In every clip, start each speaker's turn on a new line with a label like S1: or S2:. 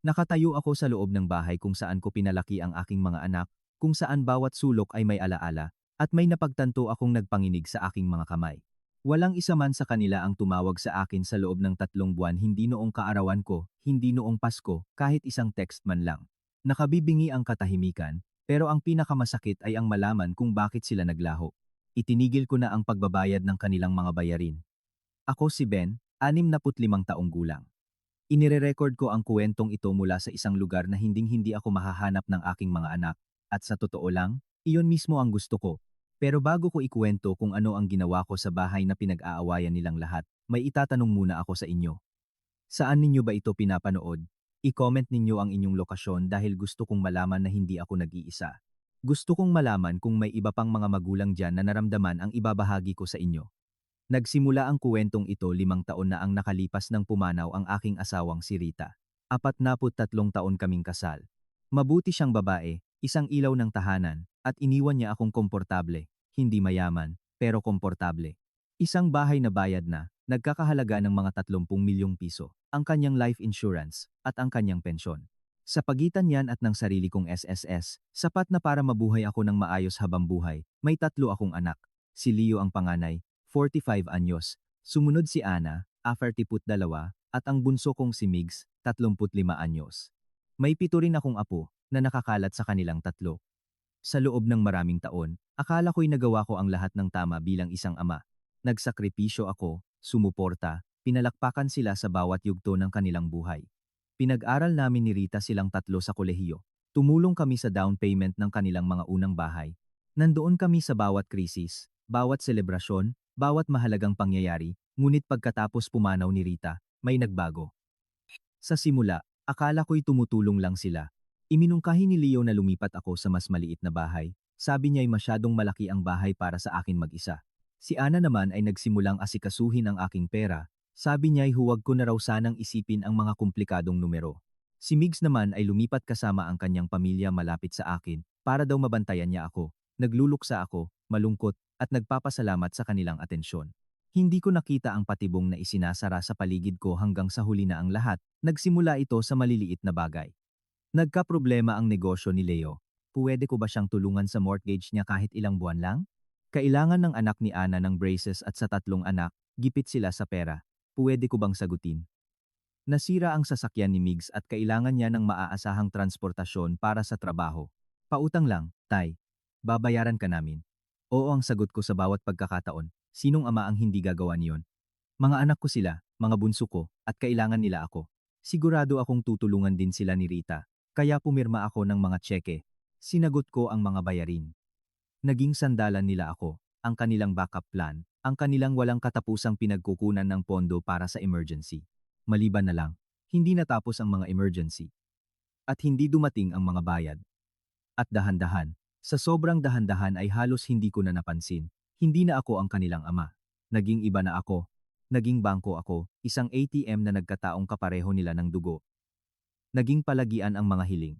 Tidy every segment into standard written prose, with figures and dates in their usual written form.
S1: Nakatayo ako sa loob ng bahay kung saan ko pinalaki ang aking mga anak, kung saan bawat sulok ay may alaala, at may napagtanto akong nagpanginig sa aking mga kamay. Walang isa man sa kanila ang tumawag sa akin sa loob ng 3 buwan, hindi noong kaarawan ko, hindi noong Pasko, kahit isang text man lang. Nakabibingi ang katahimikan, pero ang pinakamasakit ay ang malaman kung bakit sila naglaho. Itinigil ko na ang pagbabayad ng kanilang mga bayarin. Ako si Ben, 65 taong gulang. Inire-record ko ang kuwentong ito mula sa isang lugar na hinding-hindi ako mahahanap ng aking mga anak, at sa totoo lang, iyon mismo ang gusto ko. Pero bago ko ikuwento kung ano ang ginawa ko sa bahay na pinag-aawayan nilang lahat, may itatanong muna ako sa inyo. Saan ninyo ba ito pinapanood? I-comment ninyo ang inyong lokasyon dahil gusto kong malaman na hindi ako nag-iisa. Gusto kong malaman kung may iba pang mga magulang dyan na naramdaman ang ibabahagi ko sa inyo. Nagsimula ang kuwentong ito 5 taon na ang nakalipas nang pumanaw ang aking asawang si Rita. 43 taon kaming kasal. Mabuti siyang babae, isang ilaw ng tahanan, at iniwan niya akong komportable, hindi mayaman, pero komportable. Isang bahay na bayad na, nagkakahalaga ng mga 30 milyong piso, ang kanyang life insurance, at ang kanyang pensyon. Sa pagitan niyan at ng sarili kong SSS, sapat na para mabuhay ako ng maayos habang buhay. May 3 akong anak. Si Leo ang panganay, 45 anyos. Sumunod si Ana, 42, at ang bunso kong si Migs, 35 anyos. May 7 rin akong apo na nakakalat sa kanilang 3. Sa loob ng maraming taon, akala ko'y nagawa ko ang lahat ng tama bilang isang ama. Nagsakripisyo ako, sumuporta, pinalakpakan sila sa bawat yugto ng kanilang buhay. Pinag-aral namin ni Rita silang 3 sa kolehiyo. Tumulong kami sa down payment ng kanilang mga unang bahay. Nandoon kami sa bawat krisis, bawat selebrasyon, bawat mahalagang pangyayari, ngunit pagkatapos pumanaw ni Rita, may nagbago. Sa simula, akala ko'y tumutulong lang sila. Iminungkahi ni Leo na lumipat ako sa mas maliit na bahay. Sabi niya'y masyadong malaki ang bahay para sa akin mag-isa. Si Ana naman ay nagsimulang asikasuhin ang aking pera. Sabi niya'y huwag ko na raw sanang isipin ang mga komplikadong numero. Si Migs naman ay lumipat kasama ang kanyang pamilya malapit sa akin para daw mabantayan niya ako. Nagluluksa ako, malungkot, at nagpapasalamat sa kanilang atensyon. Hindi ko nakita ang patibong na isinasara sa paligid ko hanggang sa huli na ang lahat. Nagsimula ito sa maliliit na bagay. Nagkaproblema ang negosyo ni Leo. Puwede ko ba siyang tulungan sa mortgage niya kahit ilang buwan lang? Kailangan ng anak ni Ana ng braces at sa 3 anak, gipit sila sa pera. Puwede ko bang sagutin? Nasira ang sasakyan ni Migs at kailangan niya ng maaasahang transportasyon para sa trabaho. Pautang lang, tay. Babayaran ka namin. Oo ang sagot ko sa bawat pagkakataon. Sinong ama ang hindi gagawa niyon? Mga anak ko sila, mga bunso ko, at kailangan nila ako. Sigurado akong tutulungan din sila ni Rita. Kaya pumirma ako ng mga tseke. Sinagot ko ang mga bayarin. Naging sandalan nila ako, ang kanilang backup plan, ang kanilang walang katapusang pinagkukunan ng pondo para sa emergency. Maliban na lang, hindi natapos ang mga emergency. At hindi dumating ang mga bayad. At dahan-dahan, sa sobrang dahan-dahan ay halos hindi ko na napansin. Hindi na ako ang kanilang ama. Naging iba na ako. Naging bangko ako, isang ATM na nagkataong kapareho nila ng dugo. Naging palagian ang mga hiling.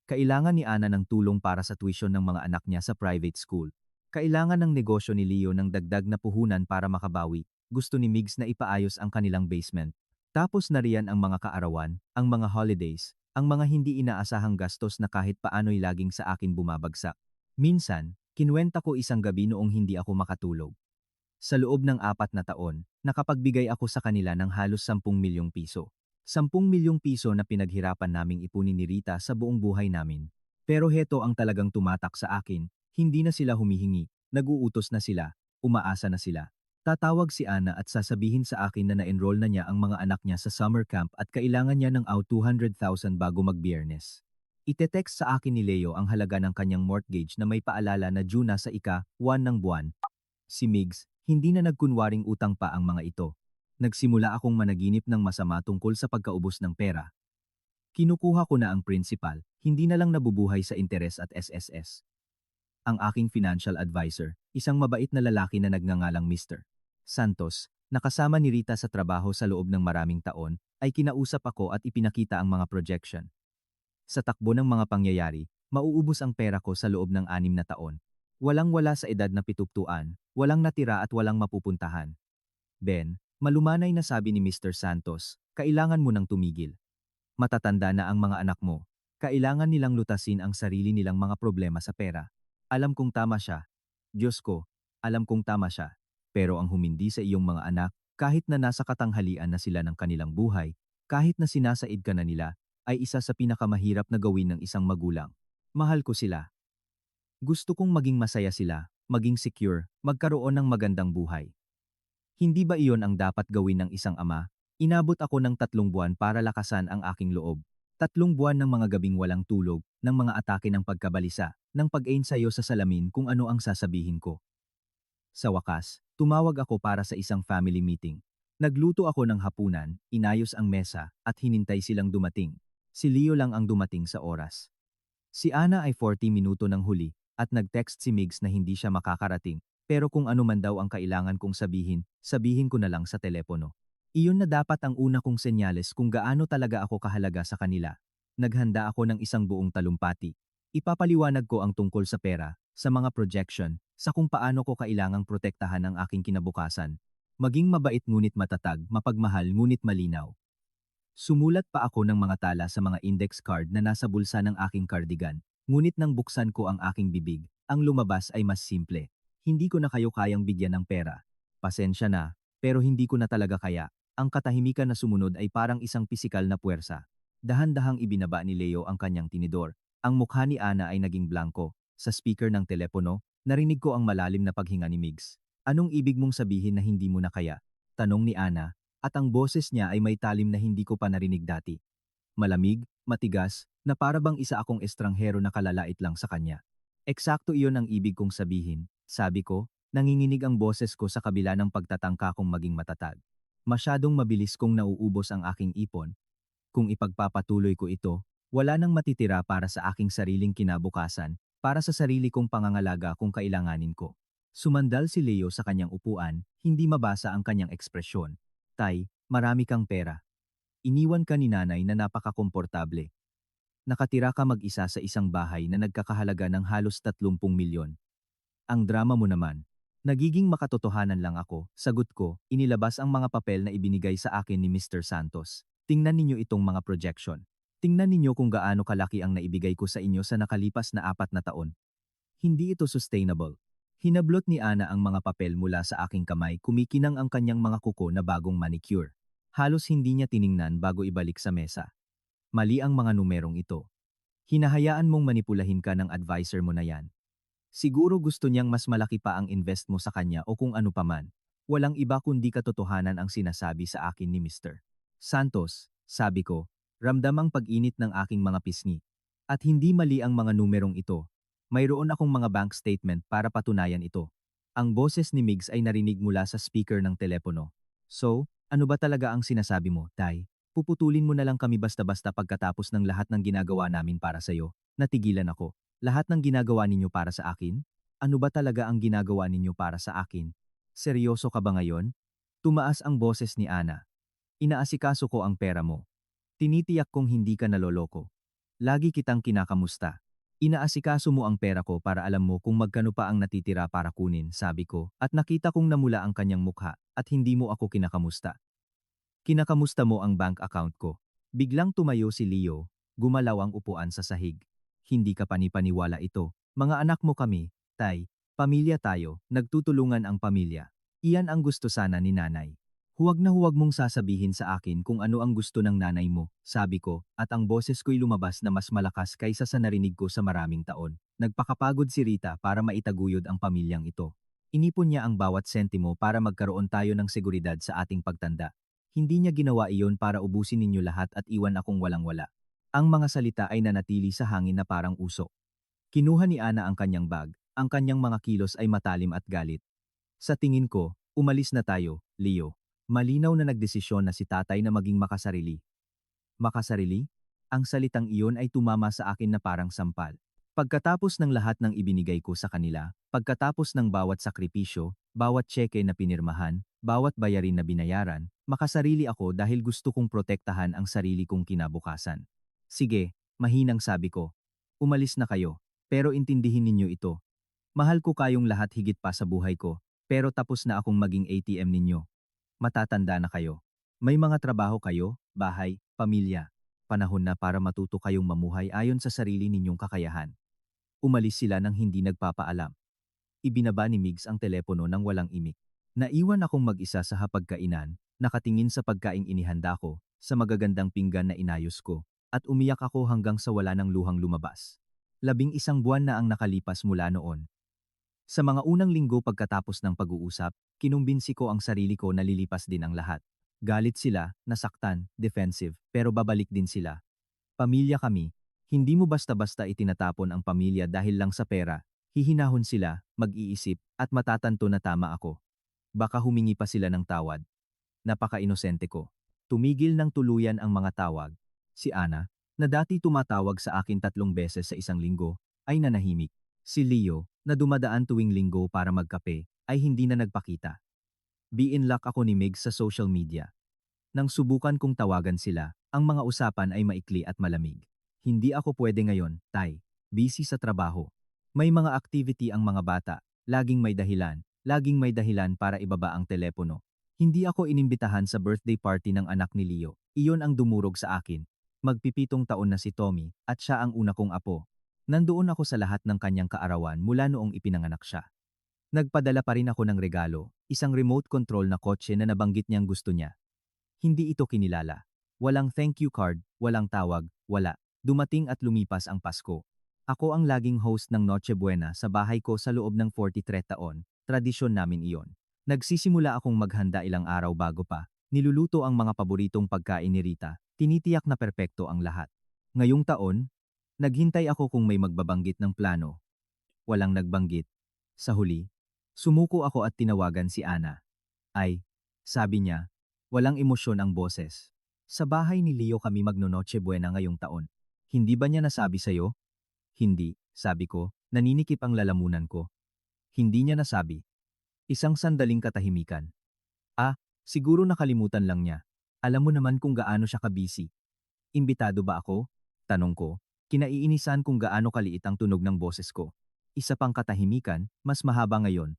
S1: Kailangan ni Ana ng tulong para sa tuition ng mga anak niya sa private school. Kailangan ng negosyo ni Leo ng dagdag na puhunan para makabawi. Gusto ni Migs na ipaayos ang kanilang basement. Tapos na riyan ang mga kaarawan, ang mga holidays, ang mga hindi inaasahang gastos na kahit paano'y laging sa akin bumabagsak. Minsan, kinuwenta ko isang gabi noong hindi ako makatulog. Sa loob ng 4 na taon, nakapagbigay ako sa kanila ng halos 10 milyong piso. 10 milyong piso na pinaghirapan naming ipunin ni Rita sa buong buhay namin. Pero heto ang talagang tumatak sa akin, hindi na sila humihingi, nag-uutos na sila, umaasa na sila. Tatawag si Ana at sasabihin sa akin na na-enroll na niya ang mga anak niya sa summer camp at kailangan niya ng 200,000 bago mag-Biyernes. Ite-text sa akin ni Leo ang halaga ng kanyang mortgage na may paalala na due na sa ika-1 ng buwan. Si Migs, hindi na nagkunwaring utang pa ang mga ito. Nagsimula akong managinip ng masama tungkol sa pagkaubos ng pera. Kinukuha ko na ang principal, hindi na lang nabubuhay sa interes at SSS. Ang aking financial advisor, isang mabait na lalaki na nagngangalang Mr. Santos, nakasama ni Rita sa trabaho sa loob ng maraming taon, ay kinausap ako at ipinakita ang mga projection. Sa takbo ng mga pangyayari, mauubos ang pera ko sa loob ng 6 na taon. Walang-wala sa edad na pitugtuan, walang natira at walang mapupuntahan. Ben, malumanay na sabi ni Mr. Santos, kailangan mo nang tumigil. Matatanda na ang mga anak mo. Kailangan nilang lutasin ang sarili nilang mga problema sa pera. Alam kong tama siya. Diyos ko, alam kong tama siya. Pero ang humindi sa iyong mga anak, kahit na nasa katanghalian na sila ng kanilang buhay, kahit na sinasaid ka na nila, ay isa sa pinakamahirap na gawin ng isang magulang. Mahal ko sila. Gusto kong maging masaya sila, maging secure, magkaroon ng magandang buhay. Hindi ba iyon ang dapat gawin ng isang ama? Inabot ako ng 3 buwan para lakasan ang aking loob. 3 buwan ng mga gabing walang tulog, ng mga atake ng pagkabalisa, ng pag-ensayo sa salamin kung ano ang sasabihin ko. Sa wakas, tumawag ako para sa isang family meeting. Nagluto ako ng hapunan, inayos ang mesa, at hinintay silang dumating. Si Leo lang ang dumating sa oras. Si Ana ay 40 minuto ng huli, at nag-text si Migs na hindi siya makakarating, pero kung ano man daw ang kailangan kong sabihin, sabihin ko na lang sa telepono. Iyon na dapat ang una kong senyales kung gaano talaga ako kahalaga sa kanila. Naghanda ako ng isang buong talumpati. Ipapaliwanag ko ang tungkol sa pera, sa mga projection, sa kung paano ko kailangang protektahan ang aking kinabukasan. Maging mabait ngunit matatag, mapagmahal ngunit malinaw. Sumulat pa ako ng mga tala sa mga index card na nasa bulsa ng aking cardigan, ngunit nang buksan ko ang aking bibig, ang lumabas ay mas simple. Hindi ko na kayo kayang bigyan ng pera. Pasensya na, pero hindi ko na talaga kaya. Ang katahimikan na sumunod ay parang isang pisikal na puwersa. Dahan-dahang ibinaba ni Leo ang kanyang tinidor. Ang mukha ni Ana ay naging blanko. Sa speaker ng telepono, narinig ko ang malalim na paghinga ni Migs. Anong ibig mong sabihin na hindi mo na kaya? Tanong ni Ana, at ang boses niya ay may talim na hindi ko pa narinig dati. Malamig, matigas, na para bang isa akong estranghero na kalalait lang sa kanya. Eksakto iyon ang ibig kong sabihin, sabi ko, nanginginig ang boses ko sa kabila ng pagtatangka kong maging matatag. Masyadong mabilis kong nauubos ang aking ipon. Kung ipagpapatuloy ko ito, wala nang matitira para sa aking sariling kinabukasan, para sa sarili kong pangangalaga kung kailanganin ko. Sumandal si Leo sa kanyang upuan, hindi mabasa ang kanyang ekspresyon. Tay, marami kang pera. Iniwan ka ni nanay na napakakomportable. Nakatira ka mag-isa sa isang bahay na nagkakahalaga ng halos 30 milyon. Ang drama mo naman. Nagiging makatotohanan lang ako, sagot ko, inilabas ang mga papel na ibinigay sa akin ni Mr. Santos. Tingnan ninyo itong mga projection. Tingnan ninyo kung gaano kalaki ang naibigay ko sa inyo sa nakalipas na 4 na taon. Hindi ito sustainable. Hinablot ni Ana ang mga papel mula sa aking kamay, kumikinang ang kanyang mga kuko na bagong manicure. Halos hindi niya tiningnan bago ibalik sa mesa. Mali ang mga numerong ito. Hinahayaan mong manipulahin ka ng advisor mo na yan. Siguro gusto niyang mas malaki pa ang invest mo sa kanya o kung ano paman. Walang iba kundi katotohanan ang sinasabi sa akin ni Mr. Santos, sabi ko, ramdam ang pag-init ng aking mga pisngi. At hindi mali ang mga numerong ito. Mayroon akong mga bank statement para patunayan ito. Ang boses ni Migs ay narinig mula sa speaker ng telepono. So, ano ba talaga ang sinasabi mo, Tay? Puputulin mo na lang kami basta-basta pagkatapos ng lahat ng ginagawa namin para sa'yo. Natigilan ako. Lahat ng ginagawa ninyo para sa akin? Ano ba talaga ang ginagawa ninyo para sa akin? Seryoso ka ba ngayon? Tumaas ang boses ni Ana. Inaasikaso ko ang pera mo. Tinitiyak kong hindi ka naloloko. Lagi kitang kinakamusta. Inaasikaso mo ang pera ko para alam mo kung magkano pa ang natitira para kunin, sabi ko, at nakita kong namula ang kanyang mukha, at hindi mo ako kinakamusta. Kinakamusta mo ang bank account ko. Biglang tumayo si Leo, gumalaw ang upuan sa sahig. Hindi ka panipaniwala ito. Mga anak mo kami, Tay. Pamilya tayo, nagtutulungan ang pamilya. Iyan ang gusto sana ni nanay. Huwag na huwag mong sasabihin sa akin kung ano ang gusto ng nanay mo, sabi ko, at ang boses ko'y lumabas na mas malakas kaysa sa narinig ko sa maraming taon. Nagpakapagod si Rita para maitaguyod ang pamilyang ito. Inipon niya ang bawat sentimo para magkaroon tayo ng seguridad sa ating pagtanda. Hindi niya ginawa iyon para ubusin ninyo lahat at iwan akong walang-wala. Ang mga salita ay nanatili sa hangin na parang usok. Kinuha ni Ana ang kanyang bag, ang kanyang mga kilos ay matalim at galit. Sa tingin ko, umalis na tayo, Leo. Malinaw na nagdesisyon na si tatay na maging makasarili. Makasarili? Ang salitang iyon ay tumama sa akin na parang sampal. Pagkatapos ng lahat ng ibinigay ko sa kanila, pagkatapos ng bawat sakripisyo, bawat tseke na pinirmahan, bawat bayarin na binayaran, makasarili ako dahil gusto kong protektahan ang sarili kong kinabukasan. Sige, mahinang sabi ko. Umalis na kayo, pero intindihin ninyo ito. Mahal ko kayong lahat higit pa sa buhay ko, pero tapos na akong maging ATM ninyo. Matatanda na kayo. May mga trabaho kayo, bahay, pamilya. panahon na para matuto kayong mamuhay ayon sa sarili ninyong kakayahan. Umalis sila nang hindi nagpapaalam. Ibinaba ni Migs ang telepono nang walang imik. Naiwan akong mag-isa sa hapagkainan, nakatingin sa pagkaing inihanda ko, sa magagandang pinggan na inayos ko, at umiyak ako hanggang sa wala ng luhang lumabas. 11 buwan na ang nakalipas mula noon. Sa mga unang linggo pagkatapos ng pag-uusap, kinumbinsi ko ang sarili ko na lilipas din ang lahat. Galit sila, nasaktan, defensive, pero babalik din sila. Pamilya kami. Hindi mo basta-basta itinatapon ang pamilya dahil lang sa pera. Hihinahon sila, mag-iisip, at matatanto na tama ako. Baka humingi pa sila ng tawad. Napaka-inosente ko. Tumigil ng tuluyan ang mga tawag. Si Ana, na dati tumatawag sa akin 3 beses sa isang linggo, ay nanahimik. Si Leo, na dumadaan tuwing linggo para magkape, ay hindi na nagpakita. Be-in-lock ako ni Meg sa social media. Nang subukan kong tawagan sila, ang mga usapan ay maikli at malamig. Hindi ako pwede ngayon, Tay. Busy sa trabaho. May mga activity ang mga bata, laging may dahilan para ibaba ang telepono. Hindi ako inimbitahan sa birthday party ng anak ni Leo. Iyon ang dumurog sa akin. Magpipitong taon na si Tommy, at siya ang una kong apo. Nandoon ako sa lahat ng kanyang kaarawan mula noong ipinanganak siya. Nagpadala pa rin ako ng regalo, isang remote control na kotse na nabanggit niyang gusto niya. Hindi ito kinilala. Walang thank you card, walang tawag, wala. Dumating at lumipas ang Pasko. Ako ang laging host ng Noche Buena sa bahay ko sa loob ng 43 taon, tradisyon namin iyon. Nagsisimula akong maghanda ilang araw bago pa, niluluto ang mga paboritong pagkain ni Rita, tinitiyak na perpekto ang lahat. Ngayong taon, naghintay ako kung may magbabanggit ng plano. Walang nagbanggit. Sa huli, sumuko ako at tinawagan si Ana. Ay, sabi niya, walang emosyon ang boses. Sa bahay ni Leo kami magno-Noche Buena ngayong taon. Hindi ba niya nasabi sa'yo? Hindi, sabi ko, naninikip ang lalamunan ko. Hindi niya nasabi. Isang sandaling katahimikan. Ah, siguro nakalimutan lang niya. Alam mo naman kung gaano siya kabisi. Imbitado ba ako? Tanong ko, kinaiinisan kung gaano kaliit ang tunog ng boses ko. Isa pang katahimikan, mas mahaba ngayon.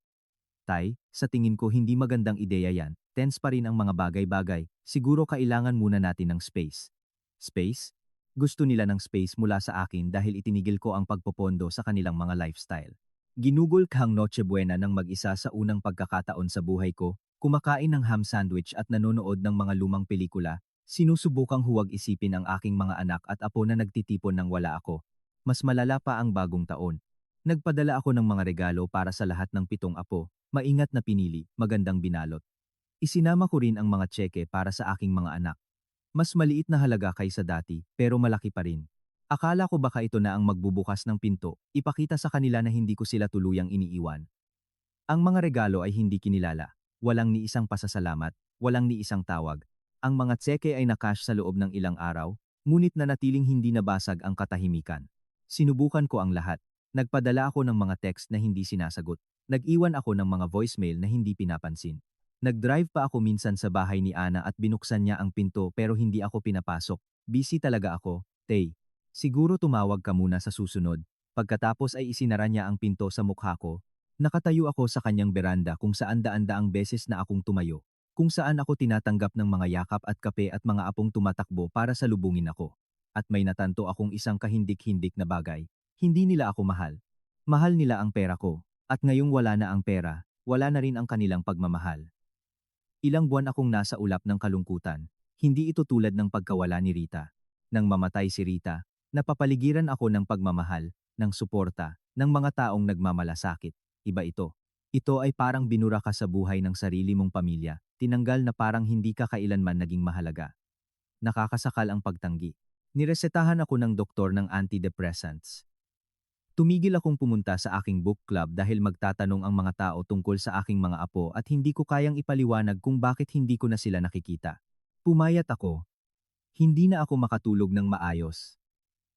S1: Tay, sa tingin ko hindi magandang ideya yan. Tense pa rin ang mga bagay-bagay. Siguro kailangan muna natin ng space. Space? Gusto nila ng space mula sa akin dahil itinigil ko ang pagpopondo sa kanilang mga lifestyle. Ginugol kang Noche Buena ng mag-isa sa unang pagkakataon sa buhay ko, kumakain ng ham sandwich at nanonood ng mga lumang pelikula, sinusubukang huwag isipin ang aking mga anak at apo na nagtitipon nang wala ako. Mas malala pa ang bagong taon. Nagpadala ako ng mga regalo para sa lahat ng 7 apo, maingat na pinili, magandang binalot. Isinama ko rin ang mga tseke para sa aking mga anak. Mas maliit na halaga kaysa dati, pero malaki pa rin. Akala ko baka ito na ang magbubukas ng pinto, ipakita sa kanila na hindi ko sila tuluyang iniiwan. Ang mga regalo ay hindi kinilala, walang ni isang pasasalamat, walang ni isang tawag. Ang mga tseke ay nakash sa loob ng ilang araw, ngunit nanatiling hindi nabasag ang katahimikan. Sinubukan ko ang lahat. Nagpadala ako ng mga text na hindi sinasagot. Nag-iwan ako ng mga voicemail na hindi pinapansin. Nag-drive pa ako minsan sa bahay ni Ana at binuksan niya ang pinto pero hindi ako pinapasok. Busy talaga ako, Tay. Siguro tumawag ka muna sa susunod. Pagkatapos ay isinara niya ang pinto sa mukha ko. Nakatayo ako sa kanyang beranda kung saan daan-daang beses na akong tumayo. Kung saan ako tinatanggap ng mga yakap at kape at mga apong tumatakbo para salubungin ako. At may natanto akong isang kahindik-hindik na bagay. Hindi nila ako mahal. Mahal nila ang pera ko. At ngayong wala na ang pera, wala na rin ang kanilang pagmamahal. Ilang buwan akong nasa ulap ng kalungkutan. Hindi ito tulad ng pagkawala ni Rita. Nang mamatay si Rita, napapaligiran ako ng pagmamahal, ng suporta, ng mga taong nagmamalasakit. Iba ito. Ito ay parang binura ka sa buhay ng sarili mong pamilya, tinanggal na parang hindi ka kailanman naging mahalaga. Nakakasakal ang pagtanggi. Niresetahan ako ng doktor ng antidepressants. Tumigil akong pumunta sa aking book club dahil magtatanong ang mga tao tungkol sa aking mga apo at hindi ko kayang ipaliwanag kung bakit hindi ko na sila nakikita. Pumayat ako. Hindi na ako makatulog ng maayos.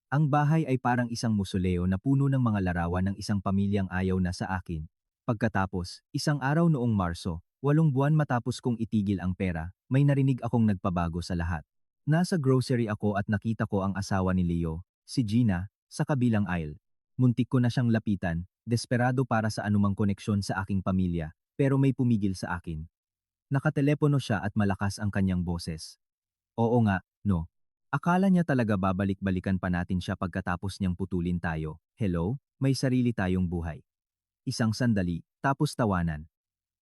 S1: Ang bahay ay parang isang musoleo na puno ng mga larawan ng isang pamilyang ayaw na sa akin. Pagkatapos, isang araw noong Marso, 8 buwan matapos kong itigil ang pera, may narinig akong nagpabago sa lahat. Nasa grocery ako at nakita ko ang asawa ni Leo, si Gina, sa kabilang aisle. Muntik ko na siyang lapitan, desperado para sa anumang koneksyon sa aking pamilya, pero may pumigil sa akin. Nakatelepono siya at malakas ang kanyang boses. Oo nga, no. Akala niya talaga babalik-balikan pa natin siya pagkatapos niyang putulin tayo. Hello, may sarili tayong buhay. Isang sandali, tapos tawanan.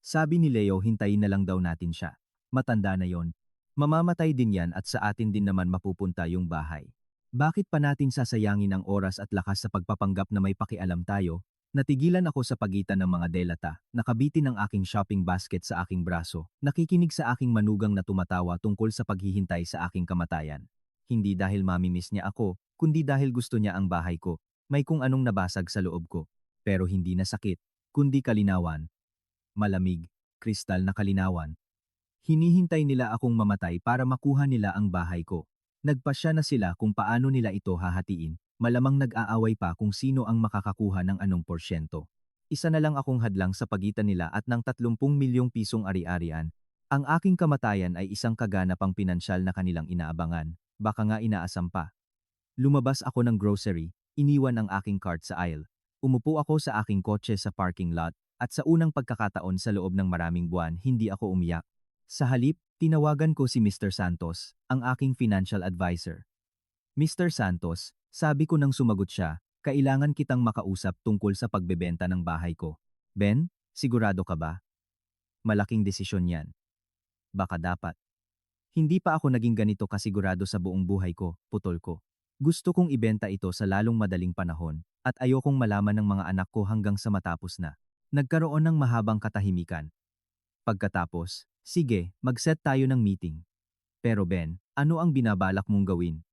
S1: Sabi ni Leo hintayin na lang daw natin siya. Matanda na yon. Mamamatay din yan at sa atin din naman mapupunta yung bahay. Bakit pa natin sasayangin ang oras at lakas sa pagpapanggap na may pakialam tayo? Natigilan ako sa pagitan ng mga delata, nakabitin ang aking shopping basket sa aking braso, nakikinig sa aking manugang na tumatawa tungkol sa paghihintay sa aking kamatayan. Hindi dahil mamimiss niya ako, kundi dahil gusto niya ang bahay ko. May kung anong nabasag sa loob ko. Pero hindi na sakit, kundi kalinawan. Malamig, kristal na kalinawan. Hinihintay nila akong mamatay para makuha nila ang bahay ko. Nagpasya na sila kung paano nila ito hahatiin, malamang nag-aaway pa kung sino ang makakakuha ng anong porsyento. Isa na lang akong hadlang sa pagitan nila at ng 30 milyong pisong ari-arian. Ang aking kamatayan ay isang kaganapang pinansyal na kanilang inaabangan, baka nga inaasam pa. Lumabas ako ng grocery, iniwan ang aking cart sa aisle. Umupo ako sa aking kotse sa parking lot, at sa unang pagkakataon sa loob ng maraming buwan hindi ako umiyak. Sa halip, tinawagan ko si Mr. Santos, ang aking financial advisor. Mr. Santos, sabi ko nang sumagot siya, kailangan kitang makausap tungkol sa pagbebenta ng bahay ko. Ben, sigurado ka ba? Malaking desisyon yan. Baka dapat. Hindi pa ako naging ganito kasigurado sa buong buhay ko, putol ko. Gusto kong ibenta ito sa lalong madaling panahon, at ayokong malaman ng mga anak ko hanggang sa matapos na. Nagkaroon ng mahabang katahimikan. Pagkatapos, sige, mag-set tayo ng meeting. Pero Ben, ano ang binabalak mong gawin?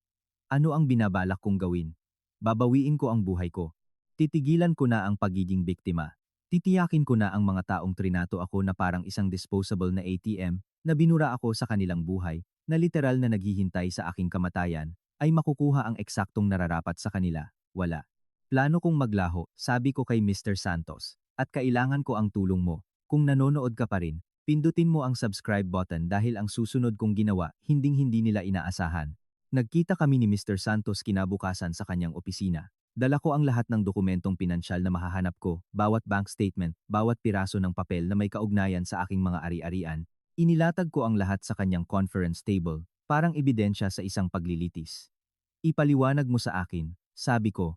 S1: Ano ang binabalak kong gawin? Babawiin ko ang buhay ko. Titigilan ko na ang pagiging biktima. Titiyakin ko na ang mga taong trinato ako na parang isang disposable na ATM, na binura ako sa kanilang buhay, na literal na naghihintay sa aking kamatayan, ay makukuha ang eksaktong nararapat sa kanila. Wala. Plano kong maglaho, sabi ko kay Mr. Santos, at kailangan ko ang tulong mo. Kung nanonood ka pa rin, pindutin mo ang subscribe button dahil ang susunod kong ginawa, hinding-hindi nila inaasahan. Nagkita kami ni Mr. Santos kinabukasan sa kanyang opisina. Dala ko ang lahat ng dokumentong pinansyal na mahahanap ko, bawat bank statement, bawat piraso ng papel na may kaugnayan sa aking mga ari-arian. Inilatag ko ang lahat sa kanyang conference table, parang ebidensya sa isang paglilitis. Ipaliwanag mo sa akin, sabi ko.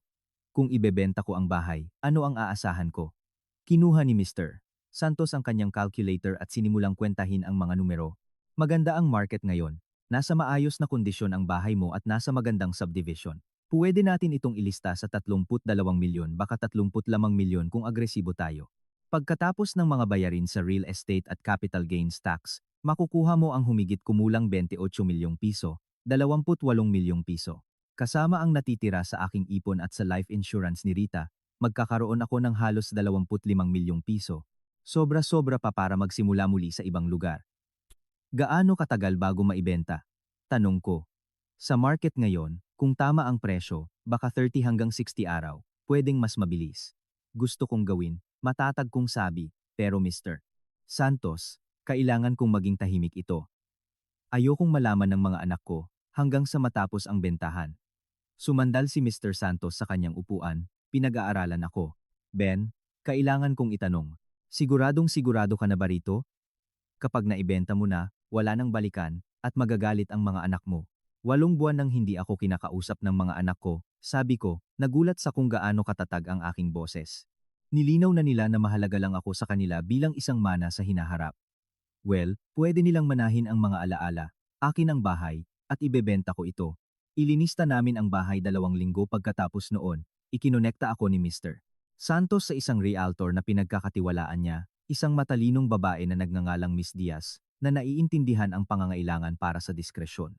S1: Kung ibebenta ko ang bahay, ano ang aasahan ko? Kinuha ni Mr. Santos ang kanyang calculator at sinimulang kwentahin ang mga numero. Maganda ang market ngayon. Nasa maayos na kondisyon ang bahay mo at nasa magandang subdivision. Pwede natin itong ilista sa 32 milyon baka 35 milyon kung agresibo tayo. Pagkatapos ng mga bayarin sa real estate at capital gains tax, makukuha mo ang humigit kumulang 28 milyong piso, 28 milyong piso. Kasama ang natitira sa aking ipon at sa life insurance ni Rita, magkakaroon ako ng halos 25 milyong piso. Sobra-sobra pa para magsimula muli sa ibang lugar. Gaano katagal bago maibenta? Tanong ko. Sa market ngayon, kung tama ang presyo, baka 30 hanggang 60 araw, pwedeng mas mabilis. Gusto kong gawin, matatag kong sabi, pero Mr. Santos, kailangan kong maging tahimik ito. Ayokong malaman ng mga anak ko, hanggang sa matapos ang bentahan. Sumandal si Mr. Santos sa kanyang upuan, pinag-aaralan ako. Ben, kailangan kong itanong, siguradong sigurado ka na ba rito? Kapag naibenta mo na, wala nang balikan, at magagalit ang mga anak mo. 8 buwan nang hindi ako kinakausap ng mga anak ko, sabi ko, nagulat sa kung gaano katatag ang aking boses. Nilinaw na nila na mahalaga lang ako sa kanila bilang isang mana sa hinaharap. Well, pwede nilang manahin ang mga alaala, akin ang bahay, at ibebenta ko ito. Ilinista namin ang bahay 2 linggo pagkatapos noon, ikinonekta ako ni Mr. Santos sa isang realtor na pinagkakatiwalaan niya, isang matalinong babae na nagngangalang Miss Diaz, na naiintindihan ang pangangailangan para sa diskresyon.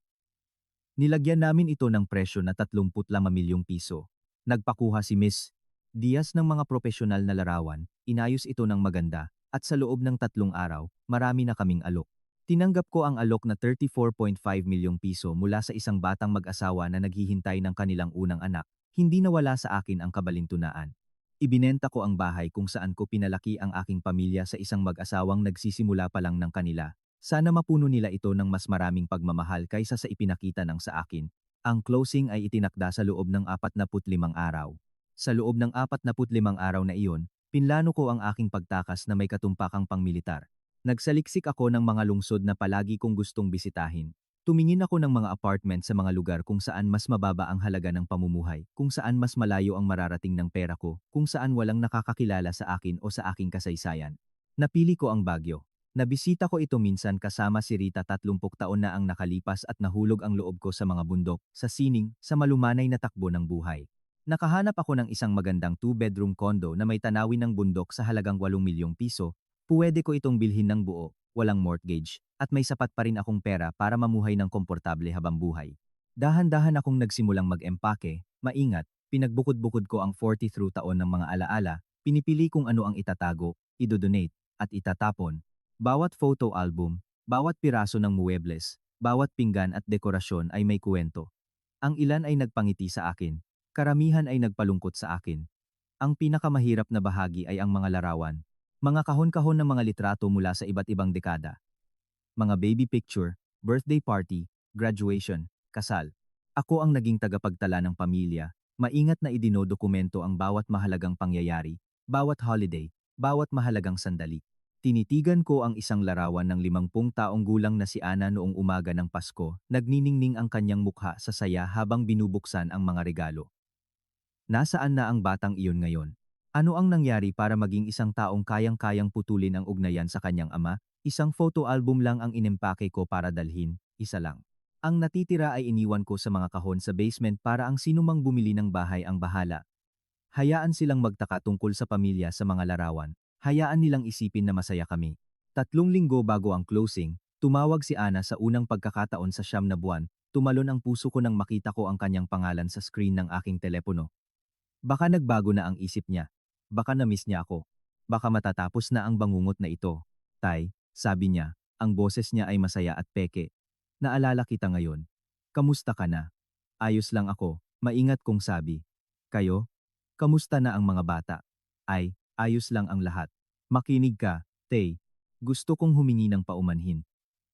S1: Nilagyan namin ito ng presyo na 35 milyong piso. Nagpakuha si Miss Diaz ng mga profesional na larawan, inayos ito ng maganda, at sa loob ng 3 araw, marami na kaming alok. Tinanggap ko ang alok na 34.5 milyong piso mula sa isang batang mag-asawa na naghihintay ng kanilang unang anak. Hindi nawala sa akin ang kabalintunaan. Ibinenta ko ang bahay kung saan ko pinalaki ang aking pamilya sa isang mag-asawang nagsisimula pa lang ng kanila. Sana mapuno nila ito ng mas maraming pagmamahal kaysa sa ipinakita ng sa akin. Ang closing ay itinakda sa loob ng 45 araw. Sa loob ng 45 araw na iyon, pinlano ko ang aking pagtakas na may katumpakang pangmilitar. Nagsaliksik ako ng mga lungsod na palagi kong gustong bisitahin. Tumingin ako ng mga apartment sa mga lugar kung saan mas mababa ang halaga ng pamumuhay, kung saan mas malayo ang mararating ng pera ko, kung saan walang nakakakilala sa akin o sa aking kasaysayan. Napili ko ang Baguio. Nabisita ko ito minsan kasama si Rita, 30 taon na ang nakalipas at nahulog ang loob ko sa mga bundok, sa sining, sa malumanay na takbo ng buhay. Nakahanap ako ng isang magandang 2-bedroom condo na may tanawin ng bundok sa halagang 8 milyong piso. Pwede ko itong bilhin ng buo, walang mortgage, at may sapat pa rin akong pera para mamuhay ng komportable habang buhay. Dahan-dahan akong nagsimulang mag-empake, maingat, pinagbukod-bukod ko ang 43 taon ng mga alaala, pinipili kung ano ang itatago, idodonate, at itatapon. Bawat photo album, bawat piraso ng muebles, bawat pinggan at dekorasyon ay may kuwento. Ang ilan ay nagpangiti sa akin, karamihan ay nagpalungkot sa akin. Ang pinakamahirap na bahagi ay ang mga larawan, mga kahon-kahon ng mga litrato mula sa iba't ibang dekada. Mga baby picture, birthday party, graduation, kasal. Ako ang naging tagapagtala ng pamilya, maingat na idinodokumento ang bawat mahalagang pangyayari, bawat holiday, bawat mahalagang sandali. Tinitigan ko ang isang larawan ng 50 taong gulang na si Ana noong umaga ng Pasko, nagniningning ang kanyang mukha sa saya habang binubuksan ang mga regalo. Nasaan na ang batang iyon ngayon? Ano ang nangyari para maging isang taong kayang-kayang putulin ang ugnayan sa kanyang ama? Isang photo album lang ang inimpake ko para dalhin, isa lang. Ang natitira ay iniwan ko sa mga kahon sa basement para ang sinumang bumili ng bahay ang bahala. Hayaan silang magtaka tungkol sa pamilya sa mga larawan. Hayaan nilang isipin na masaya kami. 3 linggo bago ang closing, tumawag si Ana sa unang pagkakataon sa 9 na buwan. Tumalon ang puso ko nang makita ko ang kanyang pangalan sa screen ng aking telepono. Baka nagbago na ang isip niya. Baka na-miss niya ako. Baka matatapos na ang bangungot na ito. Tay, sabi niya, ang boses niya ay masaya at peke. Naalala kita ngayon. Kamusta ka na? Ayos lang ako, maingat kong sabi. Kayo? Kamusta na ang mga bata? Ay, ayos lang ang lahat. Makinig ka, Tay. Gusto kong humingi ng paumanhin.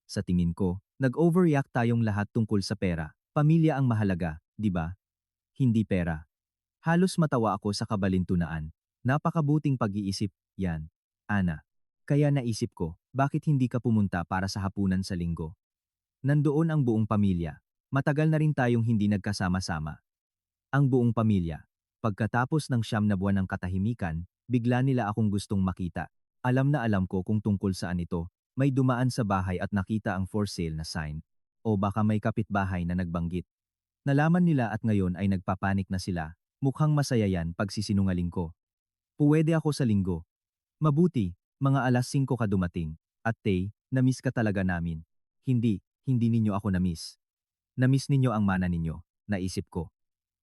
S1: Sa tingin ko, nag-overreact tayong lahat tungkol sa pera. Pamilya ang mahalaga, di ba? Hindi pera. Halos matawa ako sa kabalintunaan. Napakabuting pag-iisip, yan. Ana. Kaya naisip ko, bakit hindi ka pumunta para sa hapunan sa linggo? Nandoon ang buong pamilya. Matagal na rin tayong hindi nagkasama-sama. Ang buong pamilya. Pagkatapos ng 9 na buwan ng katahimikan, bigla nila akong gustong makita. Alam na alam ko kung tungkol saan ito. May dumaan sa bahay at nakita ang for sale na sign. O baka may kapitbahay na nagbanggit. Nalaman nila at ngayon ay nagpapanik na sila. Mukhang masaya yan pag sisinungaling ko. Puwede ako sa linggo. Mabuti, mga alas 5 ka dumating. At Tay, na-miss ka talaga namin. Hindi ninyo ako na-miss. Na-miss ninyo ang mana ninyo, naisip ko.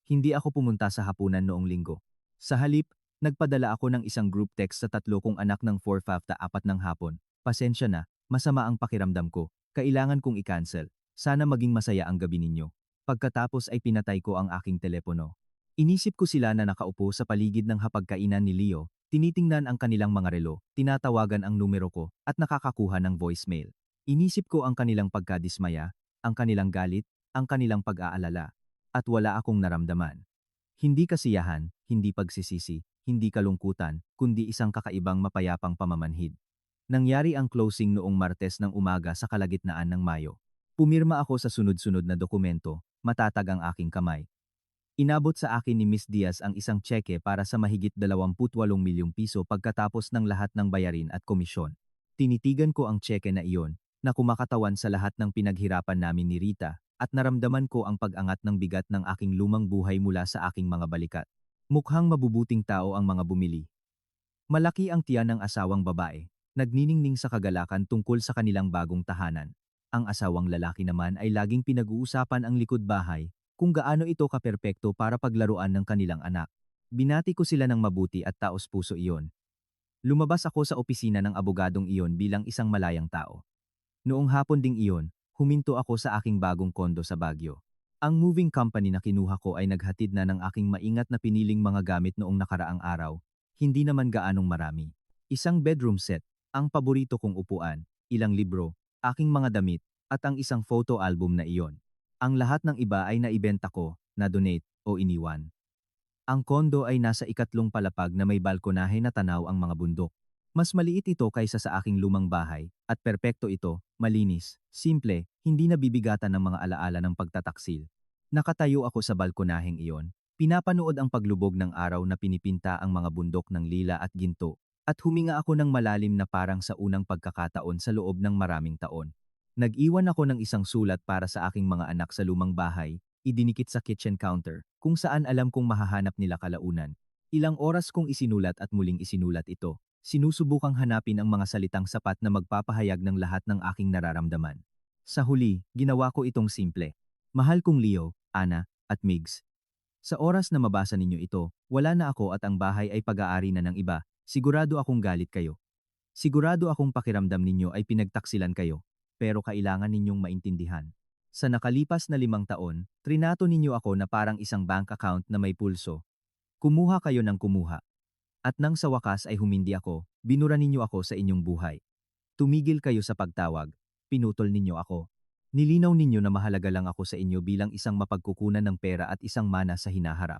S1: Hindi ako pumunta sa hapunan noong linggo. Sa halip, nagpadala ako ng isang group text sa 3 kong anak ng 4:04 ng hapon. Pasensya na, masama ang pakiramdam ko. Kailangan kong i-cancel. Sana maging masaya ang gabi ninyo. Pagkatapos ay pinatay ko ang aking telepono. Inisip ko sila na nakaupo sa paligid ng hapagkainan ni Leo, tinitingnan ang kanilang mga relo, tinatawagan ang numero ko, at nakakakuha ng voicemail. Inisip ko ang kanilang pagkadismaya, ang kanilang galit, ang kanilang pag-aalala. At wala akong naramdaman. Hindi kasiyahan, hindi pagsisisi, hindi kalungkutan, kundi isang kakaibang mapayapang pamamanhid. Nangyari ang closing noong Martes ng umaga sa kalagitnaan ng Mayo. Pumirma ako sa sunod-sunod na dokumento, matatag ang aking kamay. Inabot sa akin ni Miss Diaz ang isang tseke para sa mahigit 28 milyong piso pagkatapos ng lahat ng bayarin at komisyon. Tinitigan ko ang tseke na iyon, na kumakatawan sa lahat ng pinaghirapan namin ni Rita, at naramdaman ko ang pag-angat ng bigat ng aking lumang buhay mula sa aking mga balikat. Mukhang mabubuting tao ang mga bumili. Malaki ang tiyan ng asawang babae, nagniningning sa kagalakan tungkol sa kanilang bagong tahanan. Ang asawang lalaki naman ay laging pinag-uusapan ang likod bahay, kung gaano ito kaperpekto para paglaruan ng kanilang anak. Binati ko sila ng mabuti at taos-puso iyon. Lumabas ako sa opisina ng abogadong iyon bilang isang malayang tao. Noong hapon ding iyon, huminto ako sa aking bagong kondo sa Baguio. Ang moving company na kinuha ko ay naghatid na ng aking maingat na piniling mga gamit noong nakaraang araw, hindi naman gaanong marami. Isang bedroom set, ang paborito kong upuan, ilang libro, aking mga damit, at ang isang photo album na iyon. Ang lahat ng iba ay naibenta ko, na-donate, o iniwan. Ang kondo ay nasa ikatlong palapag na may balkonahe na tanaw ang mga bundok. Mas maliit ito kaysa sa aking lumang bahay, at perpekto ito, malinis, simple, hindi nabibigatan ng mga alaala ng pagtataksil. Nakatayo ako sa balkonaheng iyon, pinapanood ang paglubog ng araw na pinipinta ang mga bundok ng lila at ginto, at huminga ako ng malalim na parang sa unang pagkakataon sa loob ng maraming taon. Nag-iwan ako ng isang sulat para sa aking mga anak sa lumang bahay, idinikit sa kitchen counter, kung saan alam kong mahahanap nila kalaunan. Ilang oras kong isinulat at muling isinulat ito. Sinusubukang hanapin ang mga salitang sapat na magpapahayag ng lahat ng aking nararamdaman. Sa huli, ginawa ko itong simple. Mahal kong Leo, Ana, at Migs. Sa oras na mabasa ninyo ito, wala na ako at ang bahay ay pag-aari na ng iba. Sigurado akong galit kayo. Sigurado akong pakiramdam ninyo ay pinagtaksilan kayo. Pero kailangan ninyong maintindihan. Sa nakalipas na 5 taon, trinato ninyo ako na parang isang bank account na may pulso. Kumuha kayo ng kumuha. At nang sa wakas ay humindi ako, binura ninyo ako sa inyong buhay. Tumigil kayo sa pagtawag, pinutol ninyo ako. Nilinaw ninyo na mahalaga lang ako sa inyo bilang isang mapagkukunan ng pera at isang mana sa hinaharap.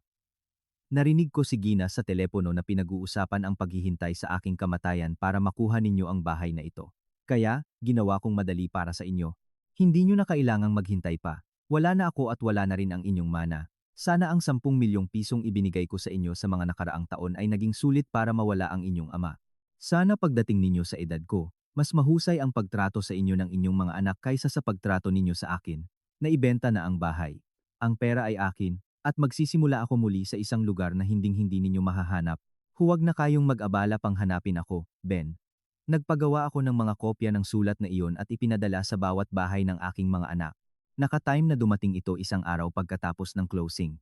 S1: Narinig ko si Gina sa telepono na pinag-uusapan ang paghihintay sa aking kamatayan para makuha ninyo ang bahay na ito. Kaya, ginawa kong madali para sa inyo. Hindi nyo na kailangang maghintay pa. Wala na ako at wala na rin ang inyong mana. Sana ang 10 milyong pisong ibinigay ko sa inyo sa mga nakaraang taon ay naging sulit para mawala ang inyong ama. Sana pagdating ninyo sa edad ko, mas mahusay ang pagtrato sa inyo ng inyong mga anak kaysa sa pagtrato ninyo sa akin, na ibenta na ang bahay. Ang pera ay akin, at magsisimula ako muli sa isang lugar na hinding-hindi ninyo mahahanap. Huwag na kayong mag-abala pang hanapin ako, Ben. Nagpagawa ako ng mga kopya ng sulat na iyon at ipinadala sa bawat bahay ng aking mga anak. Naka-time na dumating ito isang araw pagkatapos ng closing.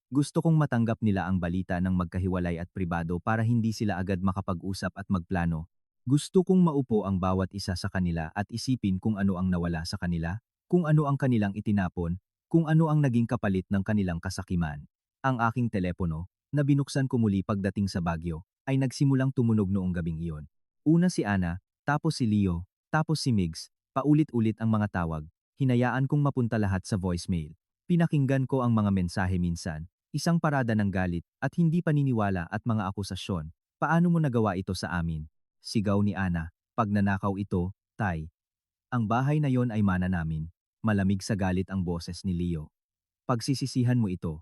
S1: Gusto kong matanggap nila ang balita ng magkahiwalay at pribado para hindi sila agad makapag-usap at magplano. Gusto kong maupo ang bawat isa sa kanila at isipin kung ano ang nawala sa kanila, kung ano ang kanilang itinapon, kung ano ang naging kapalit ng kanilang kasakiman. Ang aking telepono, na binuksan ko muli pagdating sa Baguio, ay nagsimulang tumunog noong gabing iyon. Una si Ana, tapos si Leo, tapos si Migs, paulit-ulit ang mga tawag. Hinayaan kong mapunta lahat sa voicemail. Pinakinggan ko ang mga mensahe minsan, isang parada ng galit at hindi paniniwala at mga akusasyon. Paano mo nagawa ito sa amin? Sigaw ni Ana, pagnanakaw ito, Tay. Ang bahay na yon ay mana namin. Malamig sa galit ang boses ni Leo. Pagsisisihan mo ito.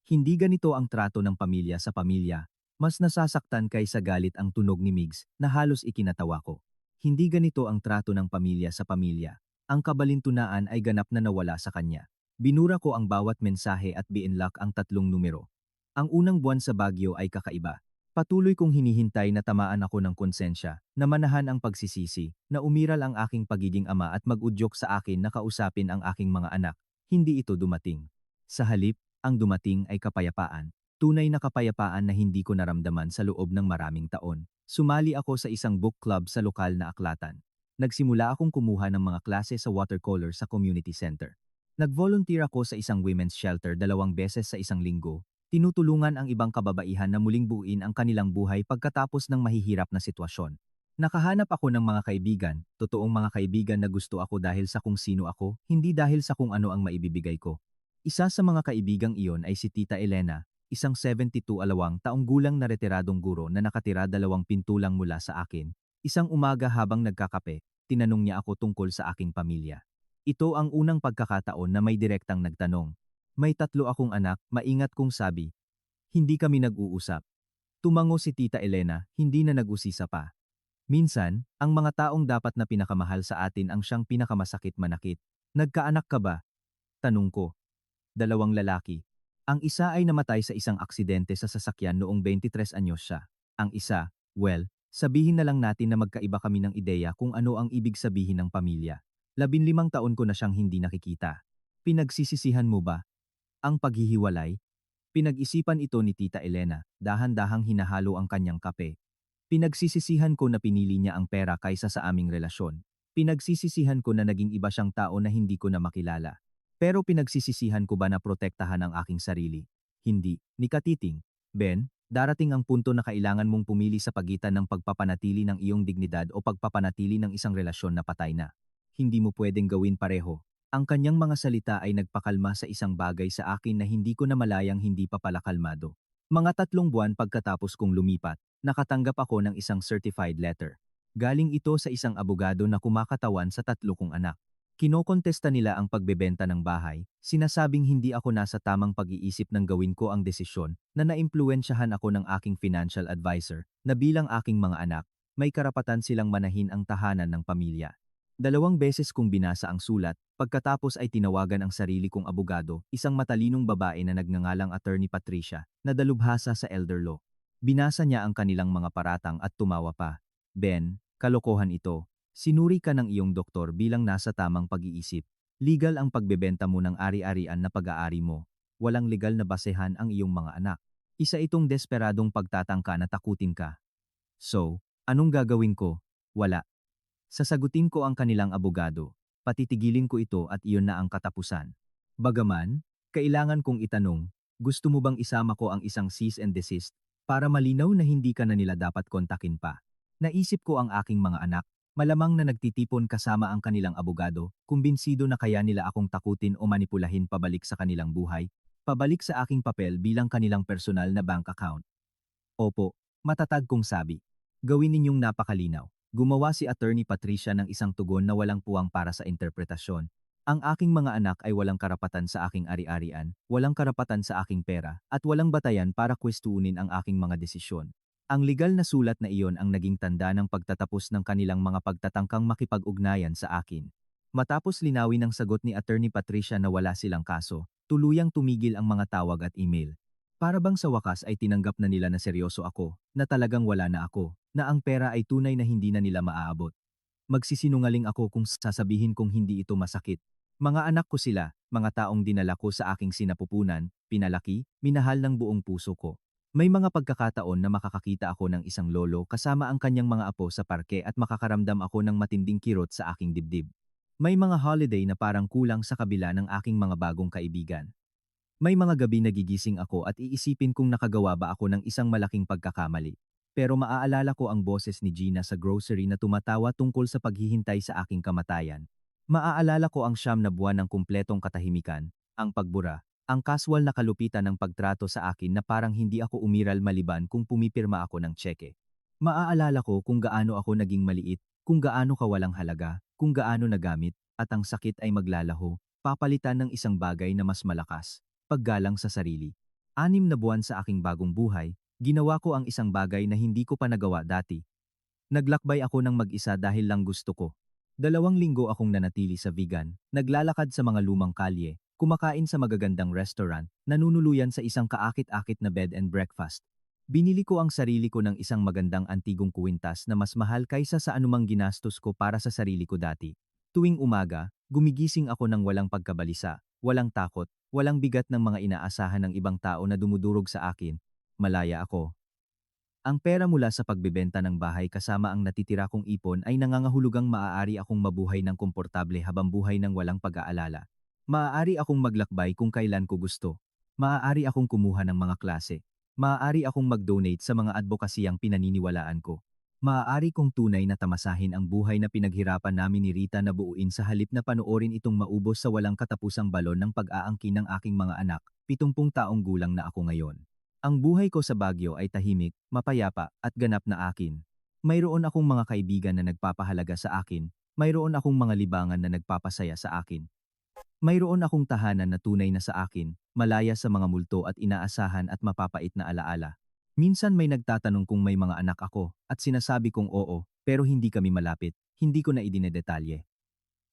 S1: Hindi ganito ang trato ng pamilya sa pamilya. Mas nasasaktan kaysa galit ang tunog ni Migs na halos ikinatawa ko. Hindi ganito ang trato ng pamilya sa pamilya. Ang kabalintunaan ay ganap na nawala sa kanya. Binura ko ang bawat mensahe at binlock ang 3 numero. Ang unang buwan sa Baguio ay kakaiba. Patuloy kong hinihintay na tamaan ako ng konsensya, na manahan ang pagsisisi, na umiral ang aking pagiging ama at mag-udyok sa akin na kausapin ang aking mga anak. Hindi ito dumating. Sa halip, ang dumating ay kapayapaan. Tunay na kapayapaan na hindi ko naramdaman sa loob ng maraming taon. Sumali ako sa isang book club sa lokal na aklatan. Nagsimula akong kumuha ng mga klase sa watercolor sa community center. Nag-volunteer ako sa isang women's shelter 2 beses sa isang linggo. Tinutulungan ang ibang kababaihan na muling buuin ang kanilang buhay pagkatapos ng mahihirap na sitwasyon. Nakahanap ako ng mga kaibigan, totoong mga kaibigan na gusto ako dahil sa kung sino ako, hindi dahil sa kung ano ang maibibigay ko. Isa sa mga kaibigang iyon ay si Tita Elena, isang 72 taong gulang na retiradong guro na nakatira 2 pintulang mula sa akin. Isang umaga habang nagkakape, tinanong niya ako tungkol sa aking pamilya. Ito ang unang pagkakataon na may direktang nagtanong. May 3 akong anak, maingat kong sabi. Hindi kami nag-uusap. Tumango si Tita Elena, hindi na nag-usisa pa. Minsan, ang mga taong dapat na pinakamahal sa atin ang siyang pinakamasakit manakit. Nagkaanak ka ba? Tanong ko. 2 lalaki. Ang isa ay namatay sa isang aksidente sa sasakyan noong 23 anyos siya. Ang isa, well, sabihin na lang natin na magkaiba kami ng ideya kung ano ang ibig sabihin ng pamilya. 15 taon ko na siyang hindi nakikita. Pinagsisisihan mo ba ang paghihiwalay? Pinag-isipan ito ni Tita Elena, dahan-dahang hinahalo ang kanyang kape. Pinagsisisihan ko na pinili niya ang pera kaysa sa aming relasyon. Pinagsisisihan ko na naging iba siyang tao na hindi ko na makilala. Pero pinagsisisihan ko ba na protektahan ang aking sarili? Hindi. Ni Katiting, Ben, darating ang punto na kailangan mong pumili sa pagitan ng pagpapanatili ng iyong dignidad o pagpapanatili ng isang relasyon na patay na. Hindi mo pwedeng gawin pareho. Ang kanyang mga salita ay nagpakalma sa isang bagay sa akin na hindi ko na malayang hindi pa pala kalmado. Mga 3 buwan pagkatapos kong lumipat, nakatanggap ako ng isang certified letter. Galing ito sa isang abogado na kumakatawan sa 3 kong anak. Kinokontesta nila ang pagbebenta ng bahay, sinasabing hindi ako nasa tamang pag-iisip ng gawin ko ang desisyon na naimpluwensyahan ako ng aking financial advisor na bilang aking mga anak, may karapatan silang manahin ang tahanan ng pamilya. 2 beses kong binasa ang sulat, pagkatapos ay tinawagan ang sarili kong abogado, isang matalinong babae na nagngangalang Attorney Patricia, na dalubhasa sa elder law. Binasa niya ang kanilang mga paratang at tumawa pa. Ben, kalokohan ito. Sinuri ka ng iyong doktor bilang nasa tamang pag-iisip. Legal ang pagbebenta mo ng ari-arian na pag-aari mo. Walang legal na basehan ang iyong mga anak. Isa itong desperadong pagtatangka na takutin ka. So, anong gagawin ko? Wala. Sasagutin ko ang kanilang abogado, patitigilin ko ito at iyon na ang katapusan. Bagaman, kailangan kong itanong, gusto mo bang isama ko ang isang cease and desist para malinaw na hindi ka na nila dapat kontakin pa? Naisip ko ang aking mga anak, malamang na nagtitipon kasama ang kanilang abogado, kumbinsido na kaya nila akong takutin o manipulahin pabalik sa kanilang buhay, pabalik sa aking papel bilang kanilang personal na bank account. Opo, matatag kong sabi. Gawin ninyong napakalinaw. Gumawa si Attorney Patricia ng isang tugon na walang puwang para sa interpretasyon. Ang aking mga anak ay walang karapatan sa aking ari-arian, walang karapatan sa aking pera, at walang batayan para kwestuunin ang aking mga desisyon. Ang legal na sulat na iyon ang naging tanda ng pagtatapos ng kanilang mga pagtatangkang makipag-ugnayan sa akin. Matapos linawin ang sagot ni Attorney Patricia na wala silang kaso, tuluyang tumigil ang mga tawag at email. Para bang sa wakas ay tinanggap na nila na seryoso ako, na talagang wala na ako, na ang pera ay tunay na hindi na nila maaabot. Magsisinungaling ako kung sasabihin kong hindi ito masakit. Mga anak ko sila, mga taong dinala ko sa aking sinapupunan, pinalaki, minahal ng buong puso ko. May mga pagkakataon na makakakita ako ng isang lolo kasama ang kanyang mga apo sa parke at makakaramdam ako ng matinding kirot sa aking dibdib. May mga holiday na parang kulang sa kabila ng aking mga bagong kaibigan. May mga gabi nagigising ako at iisipin kung nakagawa ba ako ng isang malaking pagkakamali. Pero maaalala ko ang boses ni Gina sa grocery na tumatawa tungkol sa paghihintay sa aking kamatayan. Maaalala ko ang 9 na buwan ng kumpletong katahimikan, ang pagbura, ang kaswal na kalupitan ng pagtrato sa akin na parang hindi ako umiral maliban kung pumipirma ako ng tseke. Maaalala ko kung gaano ako naging maliit, kung gaano kawalang halaga, kung gaano nagamit, at ang sakit ay maglalaho, papalitan ng isang bagay na mas malakas. Paggalang sa sarili. 6 na buwan sa aking bagong buhay, ginawa ko ang isang bagay na hindi ko pa nagawa dati. Naglakbay ako ng mag-isa dahil lang gusto ko. 2 linggo akong nanatili sa vegan, naglalakad sa mga lumang kalye, kumakain sa magagandang restaurant, nanunuluyan sa isang kaakit-akit na bed and breakfast. Binili ko ang sarili ko ng isang magandang antigong kuwintas na mas mahal kaysa sa anumang ginastos ko para sa sarili ko dati. Tuwing umaga, gumigising ako ng walang pagkabalisa, walang takot, walang bigat ng mga inaasahan ng ibang tao na dumudurog sa akin. Malaya ako. Ang pera mula sa pagbebenta ng bahay kasama ang natitira kong ipon ay nangangahulugang maaari akong mabuhay ng komportable habang buhay ng walang pag-aalala. Maaari akong maglakbay kung kailan ko gusto. Maaari akong kumuha ng mga klase. Maaari akong mag-donate sa mga advokasiyang pinaniniwalaan ko. Maaari kong tunay na tamasahin ang buhay na pinaghirapan namin ni Rita na buuin sa halip na panoorin itong maubos sa walang katapusang balon ng pag-aangkin ng aking mga anak, 70 taong gulang na ako ngayon. Ang buhay ko sa Baguio ay tahimik, mapayapa, at ganap na akin. Mayroon akong mga kaibigan na nagpapahalaga sa akin, mayroon akong mga libangan na nagpapasaya sa akin. Mayroon akong tahanan na tunay na sa akin, malaya sa mga multo at inaasahan at mapapait na alaala. Minsan may nagtatanong kung may mga anak ako, at sinasabi kong oo, pero hindi kami malapit, hindi ko na idinedetalye.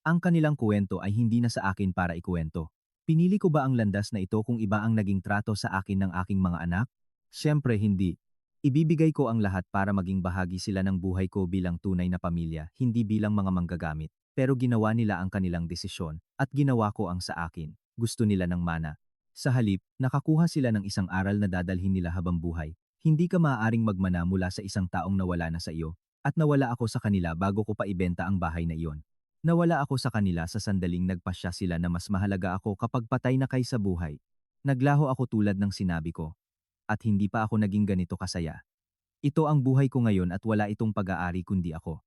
S1: Ang kanilang kuwento ay hindi na sa akin para ikuwento. Pinili ko ba ang landas na ito kung iba ang naging trato sa akin ng aking mga anak? Siyempre hindi. Ibibigay ko ang lahat para maging bahagi sila ng buhay ko bilang tunay na pamilya, hindi bilang mga manggagamit. Pero ginawa nila ang kanilang desisyon, at ginawa ko ang sa akin. Gusto nila ng mana. Sa halip, nakakuha sila ng isang aral na dadalhin nila habang buhay. Hindi ka maaaring magmana mula sa isang taong nawala na sa iyo, at nawala ako sa kanila bago ko pa ibenta ang bahay na iyon. Nawala ako sa kanila sa sandaling nagpasya sila na mas mahalaga ako kapag patay na kaysa buhay. Naglaho ako tulad ng sinabi ko. At hindi pa ako naging ganito kasaya. Ito ang buhay ko ngayon at wala itong pag-aari kundi ako.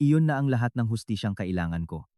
S1: Iyon na ang lahat ng hustisyang kailangan ko.